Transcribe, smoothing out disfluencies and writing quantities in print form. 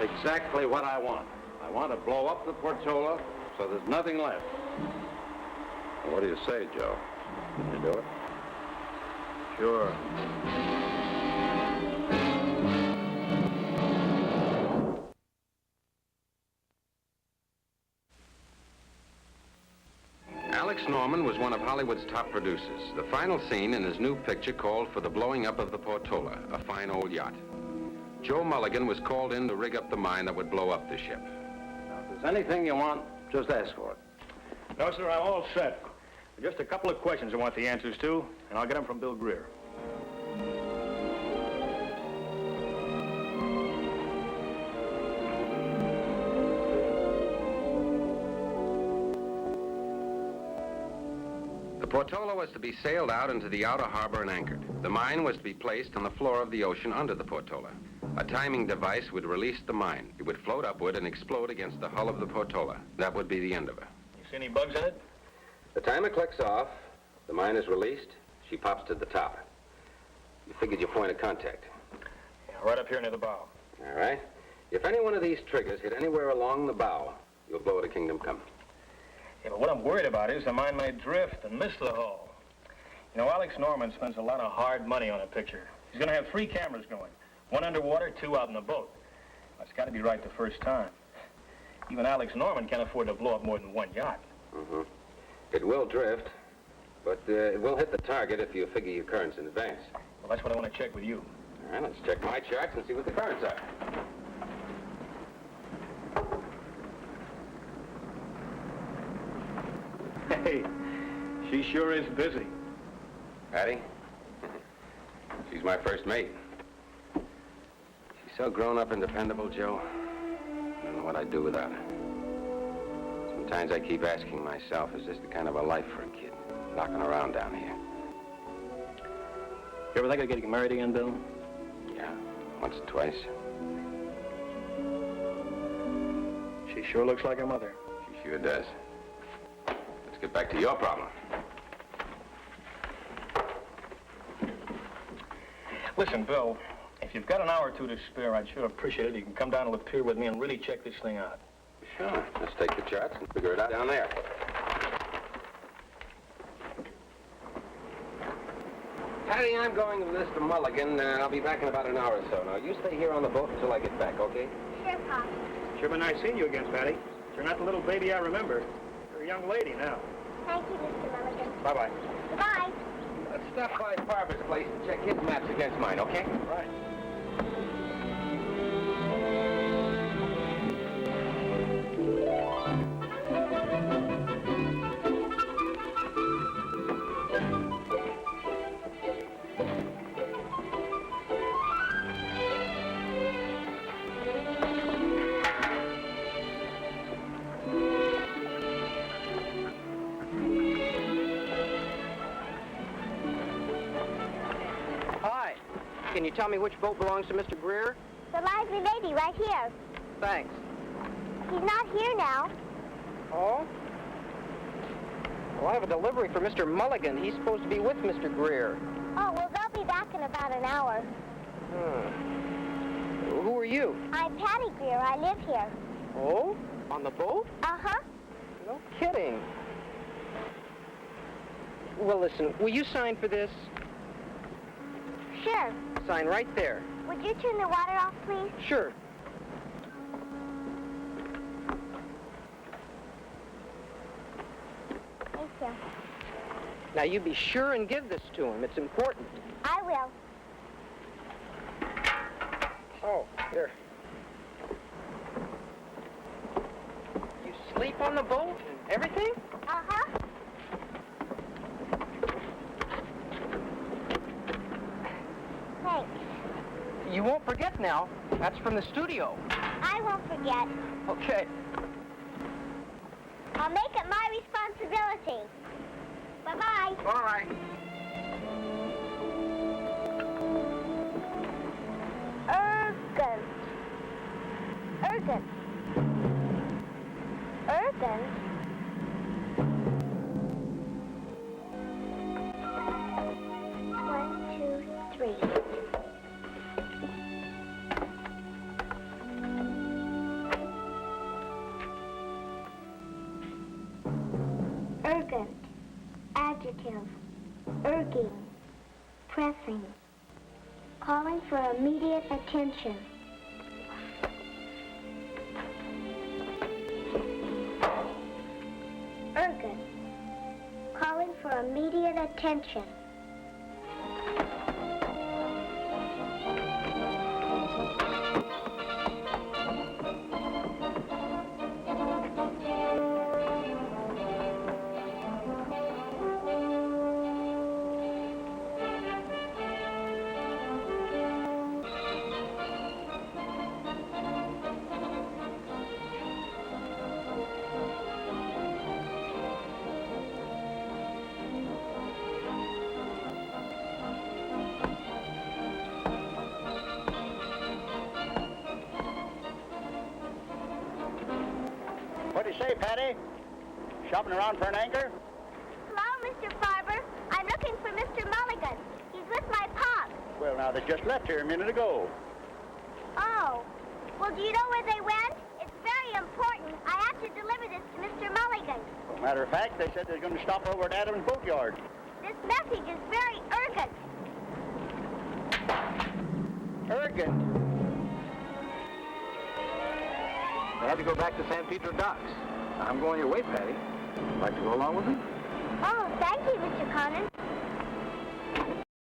exactly what I want. I want to blow up the Portola so there's nothing left. Well, what do you say, Joe? Can you do it? Sure. Alex Norman was one of Hollywood's top producers. The final scene in his new picture called for the blowing up of the Portola, a fine old yacht. Joe Mulligan was called in to rig up the mine that would blow up the ship. Now, if there's anything you want, just ask for it. No, sir, I'm all set. Just a couple of questions I want the answers to, and I'll get them from Bill Greer. The Portola was to be sailed out into the outer harbor and anchored. The mine was to be placed on the floor of the ocean under the Portola. A timing device would release the mine. It would float upward and explode against the hull of the Portola. That would be the end of her. You see any bugs in it? The timer clicks off, the mine is released, she pops to the top. You figured your point of contact. Yeah, right up here near the bow. All right. If any one of these triggers hit anywhere along the bow, you'll blow to Kingdom Come. Yeah, but what I'm worried about is the mine may drift and miss the hull. You know, Alex Norman spends a lot of hard money on a picture. He's going to have 3 cameras going. 1 underwater, 2 out in the boat. That's got to be right the first time. Even Alex Norman can't afford to blow up more than 1 yacht. Mm-hmm. It will drift, but it will hit the target if you figure your currents in advance. Well, that's what I want to check with you. All right, let's check my charts and see what the currents are. Hey, she sure is busy. Patty? She's my first mate. She's so grown up and dependable, Joe. I don't know what I'd do without her. Sometimes I keep asking myself, is this the kind of a life for a kid? Knocking around down here. You ever think of getting married again, Bill? Yeah, once or twice. She sure looks like her mother. She sure does. Let's get back to your problem. Listen, Bill, if you've got an hour or 2 to spare, I'd sure appreciate it. You can come down to the pier with me and really check this thing out. Sure. Let's take the charts and figure it out down there. Patty, I'm going with Mr. Mulligan. I'll be back in about an hour or so. Now, you stay here on the boat until I get back, okay? Sure, Pop. Sure been nice seeing you again, Patty. You're not the little baby I remember. You're a young lady now. Thank you, Mr. Mulligan. Bye-bye. Goodbye. Let's stop by Barbara's place and check his maps against mine, okay? Right. Hi. Can you tell me which boat belongs to Mr. Greer? The lively lady right here. Thanks. He's not here now. Oh? Well, I have a delivery for Mr. Mulligan. He's supposed to be with Mr. Greer. Oh, well, they'll be back in about an hour. Who are you? I'm Patty Greer. I live here. Oh? On the boat? Uh-huh. No kidding. Well, listen, will you sign for this? Sure. Sign right there. Would you turn the water off, please? Sure. Thank you. Now, you be sure and give this to him. It's important. I will. Oh, here. You sleep on the boat and everything? Uh-huh. Thanks. You won't forget now. That's from the studio. I won't forget. Okay. I'll make it my responsibility. Bye-bye. All right. Ergen. Ergen? One, two, three. Adjective. Urging. Pressing. Calling for immediate attention. Urgent. Calling for immediate attention. What do you say, Patty? Shopping around for an anchor? Hello, Mr. Farber. I'm looking for Mr. Mulligan. He's with my pop. Well, now, they just left here a minute ago. Oh. Well, do you know where they went? It's very important. I have to deliver this to Mr. Mulligan. Well, matter of fact, they said they're going to stop over at Adams' boatyard. This message is very urgent. Urgent. I had to go back to San Pedro docks. I'm going your way, Patty. Like to go along with me?